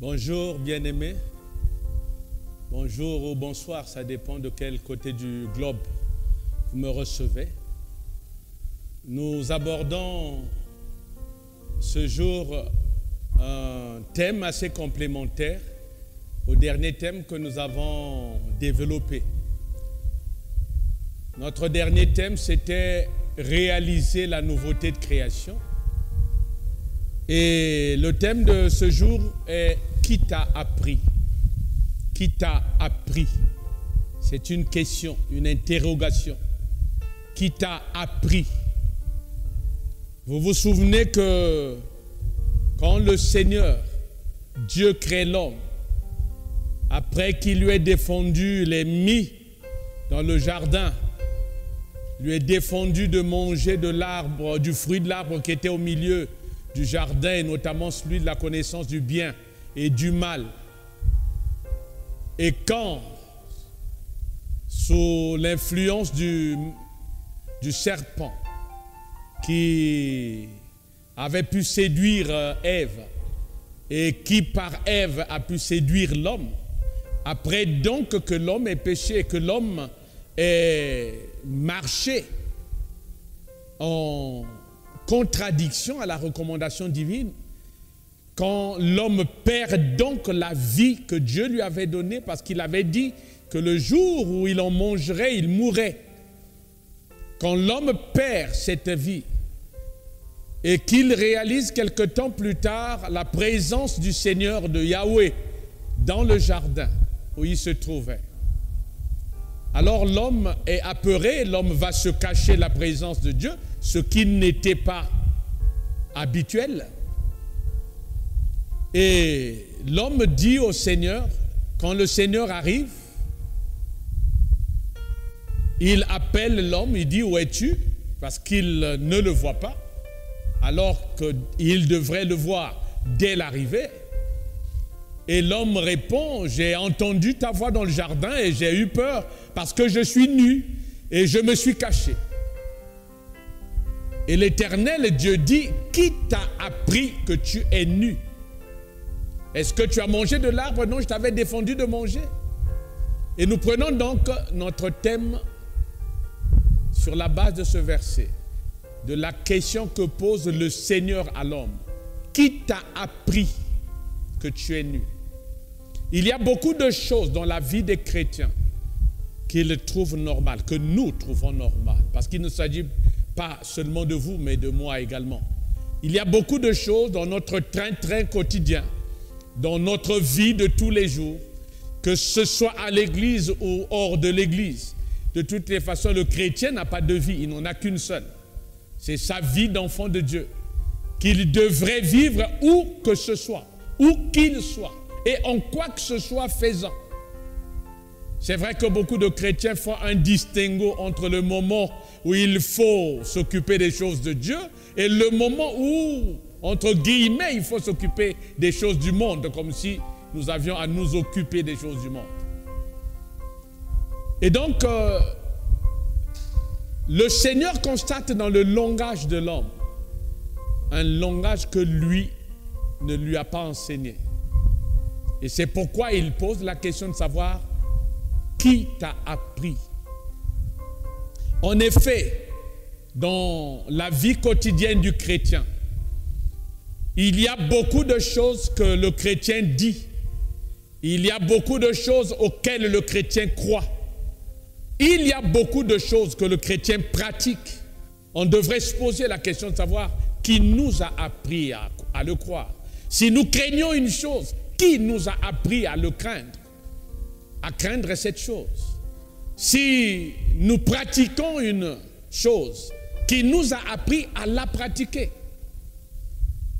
Bonjour bien-aimés, bonjour ou bonsoir, ça dépend de quel côté du globe vous me recevez. Nous abordons ce jour un thème assez complémentaire au dernier thème que nous avons développé. Notre dernier thème, c'était réaliser la nouveauté de création. Et le thème de ce jour est « Qui t'a appris ?» Qui t'a appris? C'est une question, une interrogation. Qui t'a appris? Vous vous souvenez que quand le Seigneur, Dieu crée l'homme, après qu'il lui ait défendu les mis dans le jardin, lui ait défendu de manger de l'arbre, du fruit de l'arbre qui était au milieu du jardin, et notamment celui de la connaissance du bien et du mal. Et quand, sous l'influence du serpent qui avait pu séduire Ève et qui par Ève a pu séduire l'homme, après donc que l'homme ait péché et que l'homme ait marché en contradiction à la recommandation divine, quand l'homme perd donc la vie que Dieu lui avait donnée, parce qu'il avait dit que le jour où il en mangerait, il mourrait. Quand l'homme perd cette vie et qu'il réalise quelque temps plus tard la présence du Seigneur de Yahweh dans le jardin où il se trouvait, alors l'homme est apeuré, l'homme va se cacher la présence de Dieu, ce qui n'était pas habituel. Et l'homme dit au Seigneur, quand le Seigneur arrive, il appelle l'homme, il dit « Où es-tu » parce qu'il ne le voit pas, alors qu'il devrait le voir dès l'arrivée. Et l'homme répond « J'ai entendu ta voix dans le jardin et j'ai eu peur parce que je suis nu et je me suis caché. » Et l'Éternel Dieu dit « Qui t'a appris que tu es nu? Est-ce que tu as mangé de l'arbre? Non, je t'avais défendu de manger. » Et nous prenons donc notre thème sur la base de ce verset, de la question que pose le Seigneur à l'homme. Qui t'a appris que tu es nu? Il y a beaucoup de choses dans la vie des chrétiens qu'ils trouvent normales, que nous trouvons normales, parce qu'il ne s'agit pas seulement de vous, mais de moi également. Il y a beaucoup de choses dans notre train-train quotidien, dans notre vie de tous les jours, que ce soit à l'église ou hors de l'église. De toutes les façons, le chrétien n'a pas de vie, il n'en a qu'une seule. C'est sa vie d'enfant de Dieu, qu'il devrait vivre où que ce soit, où qu'il soit, et en quoi que ce soit faisant. C'est vrai que beaucoup de chrétiens font un distinguo entre le moment où il faut s'occuper des choses de Dieu et le moment où, entre guillemets, il faut s'occuper des choses du monde, comme si nous avions à nous occuper des choses du monde. Et donc, le Seigneur constate dans le langage de l'homme un langage que lui ne lui a pas enseigné. Et c'est pourquoi il pose la question de savoir qui t'a appris. En effet, dans la vie quotidienne du chrétien, il y a beaucoup de choses que le chrétien dit. Il y a beaucoup de choses auxquelles le chrétien croit. Il y a beaucoup de choses que le chrétien pratique. On devrait se poser la question de savoir qui nous a appris à le croire. Si nous craignons une chose, qui nous a appris à le craindre? À craindre cette chose. Si nous pratiquons une chose, qui nous a appris à la pratiquer?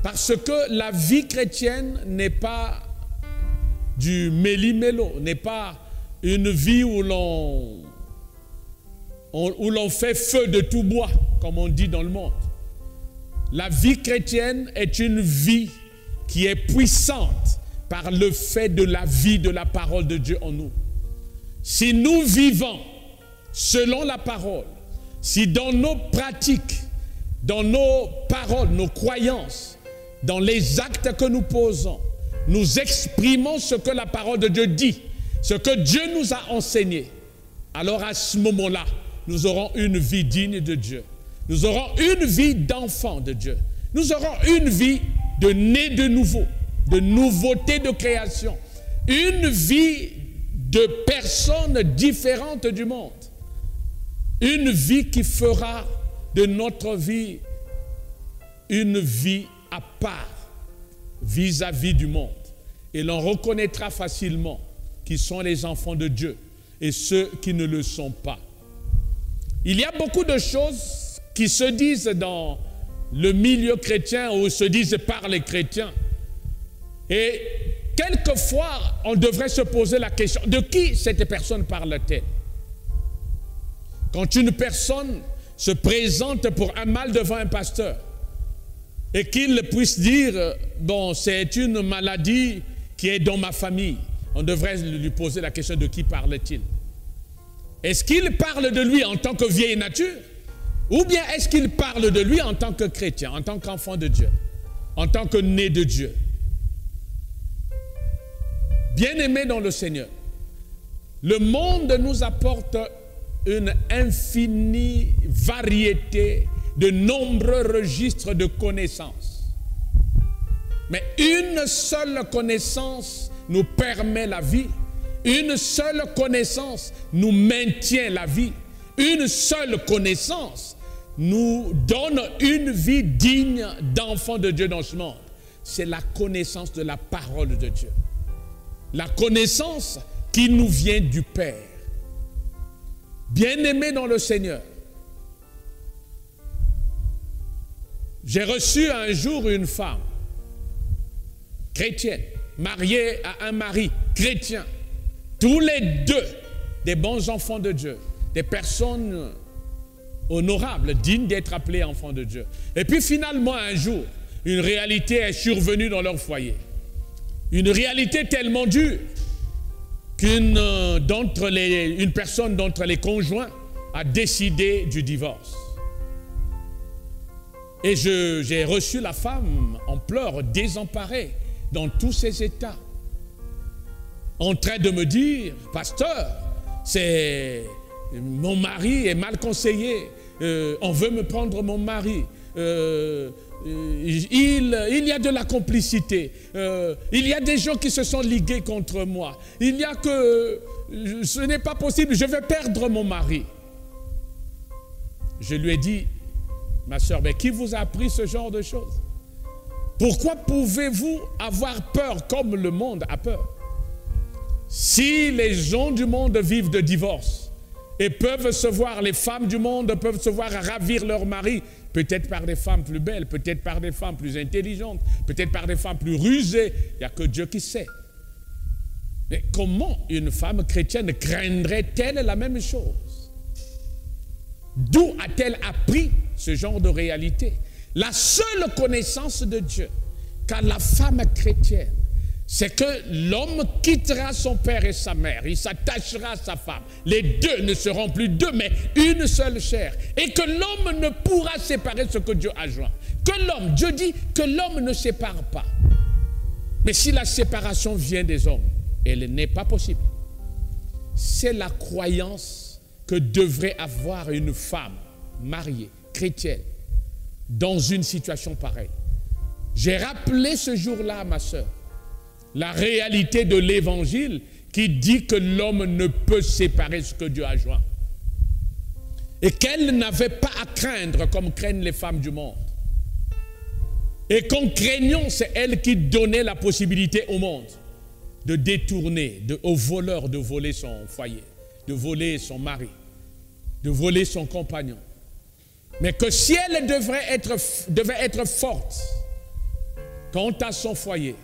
Parce que la vie chrétienne n'est pas du méli-mélo, n'est pas une vie où l'on fait feu de tout bois, comme on dit dans le monde. La vie chrétienne est une vie qui est puissante par le fait de la vie de la parole de Dieu en nous. Si nous vivons selon la parole, si dans nos pratiques, dans nos paroles, nos croyances, dans les actes que nous posons, nous exprimons ce que la parole de Dieu dit, ce que Dieu nous a enseigné, alors à ce moment-là, nous aurons une vie digne de Dieu. Nous aurons une vie d'enfant de Dieu. Nous aurons une vie de né de nouveau, de nouveauté de création. Une vie de personnes différentes du monde. Une vie qui fera de notre vie une vie à part vis-à-vis du monde. Et l'on reconnaîtra facilement qui sont les enfants de Dieu et ceux qui ne le sont pas. Il y a beaucoup de choses qui se disent dans le milieu chrétien ou se disent par les chrétiens. Et quelquefois, on devrait se poser la question, de qui cette personne parle-t-elle? Quand une personne se présente pour un mal devant un pasteur et qu'il puisse dire, bon, c'est une maladie qui est dans ma famille, on devrait lui poser la question, de qui parle-t-il? Est-ce qu'il parle de lui en tant que vieille nature? Ou bien est-ce qu'il parle de lui en tant que chrétien, en tant qu'enfant de Dieu, en tant que né de Dieu? Bien-aimés dans le Seigneur, le monde nous apporte une infinie variété de nombreux registres de connaissances. Mais une seule connaissance nous permet la vie. Une seule connaissance nous maintient la vie. Une seule connaissance nous donne une vie digne d'enfant de Dieu dans ce monde. C'est la connaissance de la parole de Dieu. La connaissance qui nous vient du Père. Bien-aimés dans le Seigneur, j'ai reçu un jour une femme chrétienne, mariée à un mari chrétien, tous les deux des bons enfants de Dieu, des personnes honorables, dignes d'être appelées enfants de Dieu. Et puis finalement, un jour, une réalité est survenue dans leur foyer. Une réalité tellement dure qu'une personne d'entre les conjoints a décidé du divorce. Et j'ai reçu la femme en pleurs, désemparée, dans tous ses états, en train de me dire, pasteur, mon mari est mal conseillé, on veut me prendre mon mari, il y a de la complicité, il y a des gens qui se sont ligués contre moi, ce n'est pas possible, je vais perdre mon mari. Je lui ai dit, ma soeur, mais qui vous a appris ce genre de choses? Pourquoi pouvez-vous avoir peur comme le monde a peur? Si les gens du monde vivent de divorce et peuvent se voir, les femmes du monde peuvent se voir ravir leur mari, peut-être par des femmes plus belles, peut-être par des femmes plus intelligentes, peut-être par des femmes plus rusées, il n'y a que Dieu qui sait. Mais comment une femme chrétienne craindrait-elle la même chose? D'où a-t-elle appris ce genre de réalité? La seule connaissance de Dieu qu'a la femme chrétienne, c'est que l'homme quittera son père et sa mère, il s'attachera à sa femme. Les deux ne seront plus deux, mais une seule chair. Et que l'homme ne pourra séparer ce que Dieu a joint. Dieu dit que l'homme ne sépare pas. Mais si la séparation vient des hommes, elle n'est pas possible. C'est la croyance que devrait avoir une femme mariée, chrétienne, dans une situation pareille. J'ai rappelé ce jour-là à ma soeur la réalité de l'évangile qui dit que l'homme ne peut séparer ce que Dieu a joint. Et qu'elle n'avait pas à craindre comme craignent les femmes du monde. Et qu'en craignant, c'est elle qui donnait la possibilité au monde de détourner, aux voleurs de voler son foyer, de voler son mari, de voler son compagnon. Mais que si elle devait être forte quant à son foyer,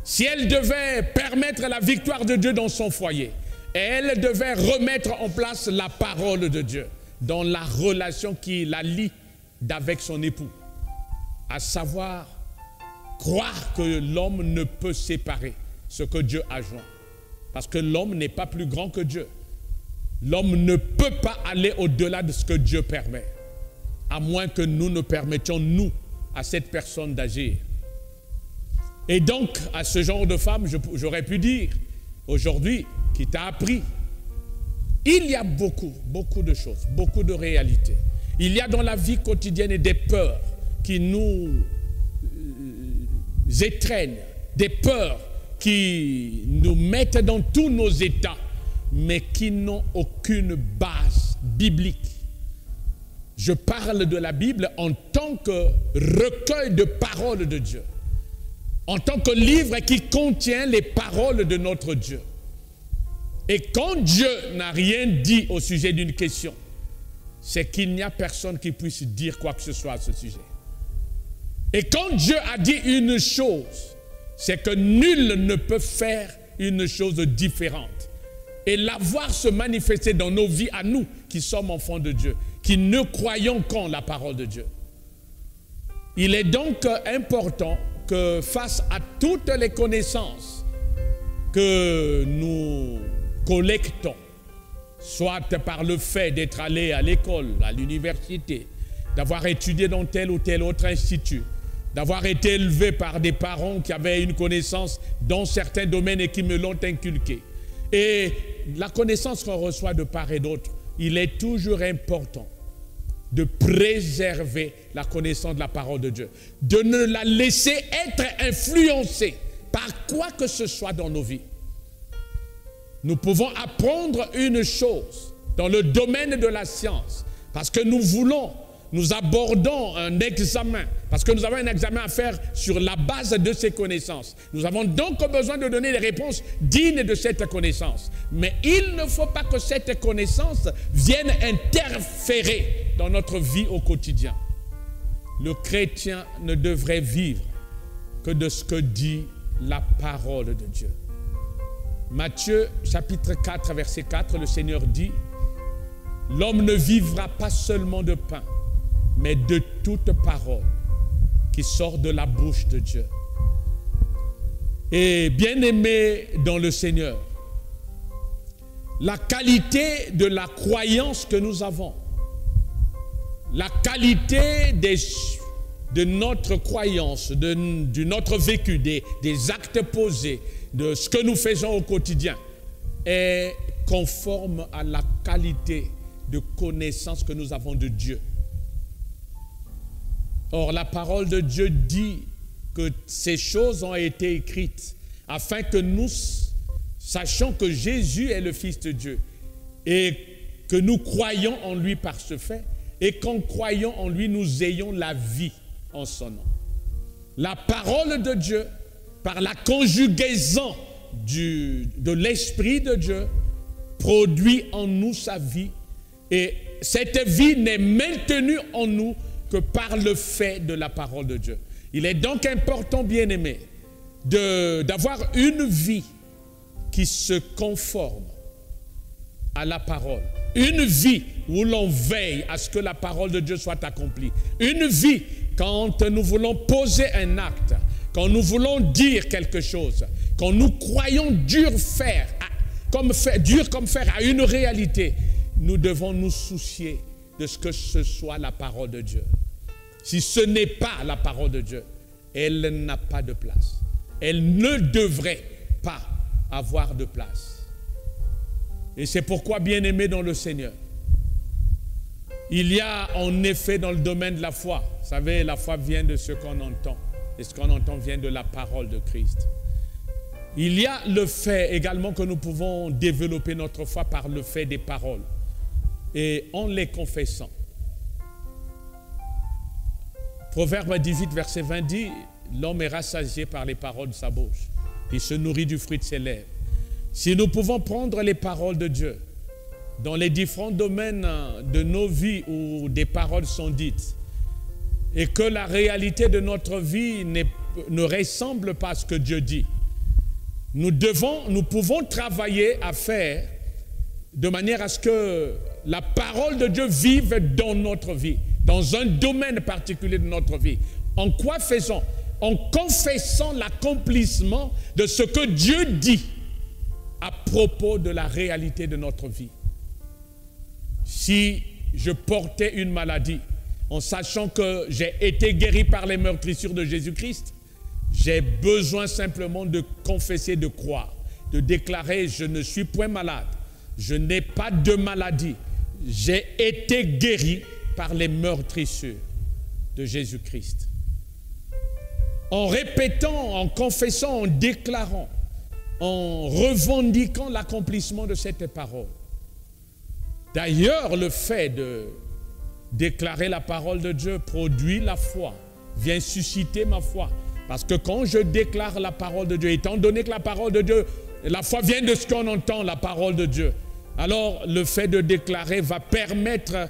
si elle devait permettre la victoire de Dieu dans son foyer, elle devait remettre en place la parole de Dieu dans la relation qui la lie avec son époux. À savoir, croire que l'homme ne peut séparer ce que Dieu a joint. Parce que l'homme n'est pas plus grand que Dieu. L'homme ne peut pas aller au-delà de ce que Dieu permet. À moins que nous ne permettions, nous, à cette personne d'agir. Et donc, à ce genre de femme, j'aurais pu dire, aujourd'hui, qui t'a appris, il y a beaucoup de choses, beaucoup de réalités. Il y a dans la vie quotidienne des peurs qui nous étreignent, des peurs qui nous mettent dans tous nos états, mais qui n'ont aucune base biblique. Je parle de la Bible en tant que recueil de paroles de Dieu, en tant que livre qui contient les paroles de notre Dieu. Et quand Dieu n'a rien dit au sujet d'une question, c'est qu'il n'y a personne qui puisse dire quoi que ce soit à ce sujet. Et quand Dieu a dit une chose, c'est que nul ne peut faire une chose différente. Et la voir se manifester dans nos vies à nous qui sommes enfants de Dieu, qui ne croyons qu'en la parole de Dieu. Il est donc important que face à toutes les connaissances que nous collectons, soit par le fait d'être allé à l'école, à l'université, d'avoir étudié dans tel ou tel autre institut, d'avoir été élevé par des parents qui avaient une connaissance dans certains domaines et qui me l'ont inculqué. Et la connaissance qu'on reçoit de part et d'autre, il est toujours important de préserver la connaissance de la parole de Dieu, de ne la laisser être influencée par quoi que ce soit dans nos vies. Nous pouvons apprendre une chose dans le domaine de la science, parce que nous abordons un examen, parce que nous avons un examen à faire sur la base de ces connaissances. Nous avons donc besoin de donner des réponses dignes de cette connaissance. Mais il ne faut pas que cette connaissance vienne interférer dans notre vie au quotidien. Le chrétien ne devrait vivre que de ce que dit la parole de Dieu. Matthieu chapitre 4, verset 4, le Seigneur dit « L'homme ne vivra pas seulement de pain, mais de toute parole qui sort de la bouche de Dieu. » Et bien-aimés dans le Seigneur, la qualité de la croyance que nous avons, la qualité de notre croyance, de notre vécu, des actes posés, de ce que nous faisons au quotidien, est conforme à la qualité de connaissance que nous avons de Dieu. Or, la parole de Dieu dit que ces choses ont été écrites afin que nous sachions que Jésus est le Fils de Dieu et que nous croyons en lui par ce fait et qu'en croyant en lui, nous ayons la vie en son nom. La parole de Dieu, par la conjugaison de l'Esprit de Dieu, produit en nous sa vie. Et cette vie n'est maintenue en nous que par le fait de la parole de Dieu. Il est donc important, bien-aimés, d'avoir une vie qui se conforme à la parole. Une vie où l'on veille à ce que la parole de Dieu soit accomplie. Une vie quand nous voulons poser un acte, quand nous voulons dire quelque chose, quand nous croyons dur comme fer à une réalité, nous devons nous soucier de ce que ce soit la parole de Dieu. Si ce n'est pas la parole de Dieu, elle n'a pas de place. Elle ne devrait pas avoir de place. Et c'est pourquoi, bien-aimés dans le Seigneur, il y a en effet dans le domaine de la foi, vous savez, la foi vient de ce qu'on entend, et ce qu'on entend vient de la parole de Christ. Il y a le fait également que nous pouvons développer notre foi par le fait des paroles, et en les confessant. Proverbe 18, verset 20 dit, « L'homme est rassasié par les paroles de sa bouche, il se nourrit du fruit de ses lèvres. » Si nous pouvons prendre les paroles de Dieu dans les différents domaines de nos vies où des paroles sont dites et que la réalité de notre vie ne ressemble pas à ce que Dieu dit, nous pouvons travailler à faire de manière à ce que la parole de Dieu vive dans notre vie, dans un domaine particulier de notre vie. En quoi faisons? En confessant l'accomplissement de ce que Dieu dit à propos de la réalité de notre vie. Si je portais une maladie, en sachant que j'ai été guéri par les meurtrissures de Jésus-Christ, J'ai besoin simplement de confesser, de croire, de déclarer, je ne suis point malade, je n'ai pas de maladie, j'ai été guéri par les meurtrissures de Jésus-Christ. En répétant, en confessant, en déclarant, en revendiquant l'accomplissement de cette parole. D'ailleurs, le fait de déclarer la parole de Dieu produit la foi, vient susciter ma foi. Parce que quand je déclare la parole de Dieu, étant donné que la parole de Dieu, la foi vient de ce qu'on entend, la parole de Dieu, alors le fait de déclarer va permettre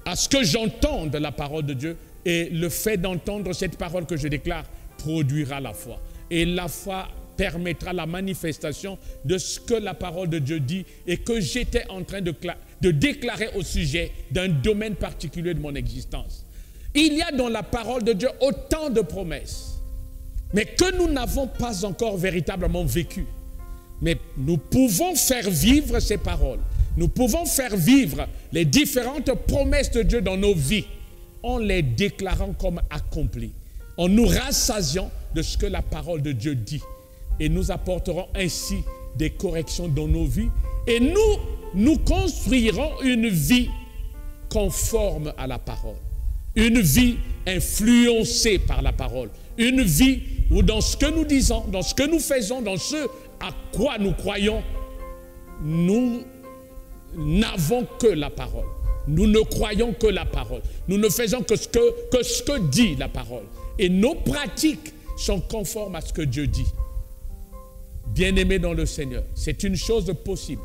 à ce que j'entende la parole de Dieu, et le fait d'entendre cette parole que je déclare produira la foi. Et la foi permettra la manifestation de ce que la parole de Dieu dit et que j'étais en train de déclarer au sujet d'un domaine particulier de mon existence. Il y a dans la parole de Dieu autant de promesses, mais que nous n'avons pas encore véritablement vécues. Mais nous pouvons faire vivre ces paroles. Nous pouvons faire vivre les différentes promesses de Dieu dans nos vies en les déclarant comme accomplies, en nous rassasiant de ce que la parole de Dieu dit. Et nous apporterons ainsi des corrections dans nos vies et nous construirons une vie conforme à la parole. Une vie influencée par la parole. Une vie où dans ce que nous disons, dans ce que nous faisons, dans ce à quoi nous croyons, nous n'avons que la parole. Nous ne croyons que la parole. Nous ne faisons que ce que dit la parole. Et nos pratiques sont conformes à ce que Dieu dit. Bien-aimés dans le Seigneur, c'est une chose possible.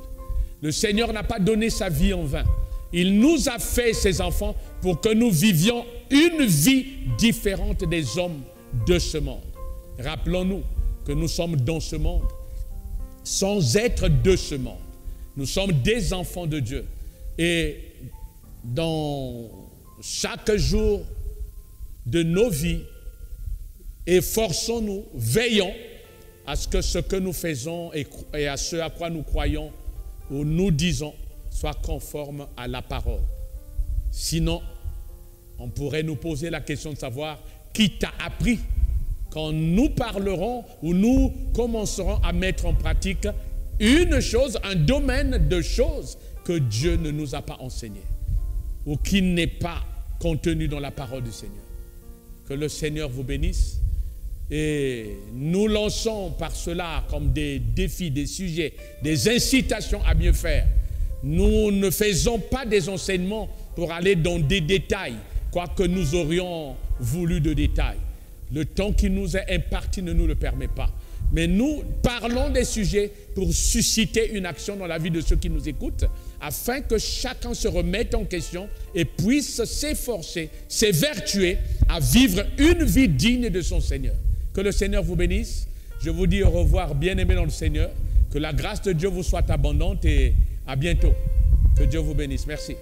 Le Seigneur n'a pas donné sa vie en vain. Il nous a fait ses enfants pour que nous vivions une vie différente des hommes de ce monde. Rappelons-nous que nous sommes dans ce monde sans être de ce monde. Nous sommes des enfants de Dieu. Et dans chaque jour de nos vies, efforçons-nous, veillons à ce que nous faisons et à ce à quoi nous croyons ou nous disons soit conforme à la parole. Sinon, on pourrait nous poser la question de savoir qui t'a appris quand nous parlerons ou nous commencerons à mettre en pratique une chose, un domaine de choses que Dieu ne nous a pas enseigné ou qui n'est pas contenu dans la parole du Seigneur. Que le Seigneur vous bénisse. Et nous lançons par cela comme des défis, des sujets, des incitations à mieux faire. Nous ne faisons pas des enseignements pour aller dans des détails, quoique nous aurions voulu de détails. Le temps qui nous est imparti ne nous le permet pas. Mais nous parlons des sujets pour susciter une action dans la vie de ceux qui nous écoutent, afin que chacun se remette en question et puisse s'efforcer, s'évertuer à vivre une vie digne de son Seigneur. Que le Seigneur vous bénisse. Je vous dis au revoir, bien-aimés dans le Seigneur. Que la grâce de Dieu vous soit abondante et à bientôt. Que Dieu vous bénisse. Merci.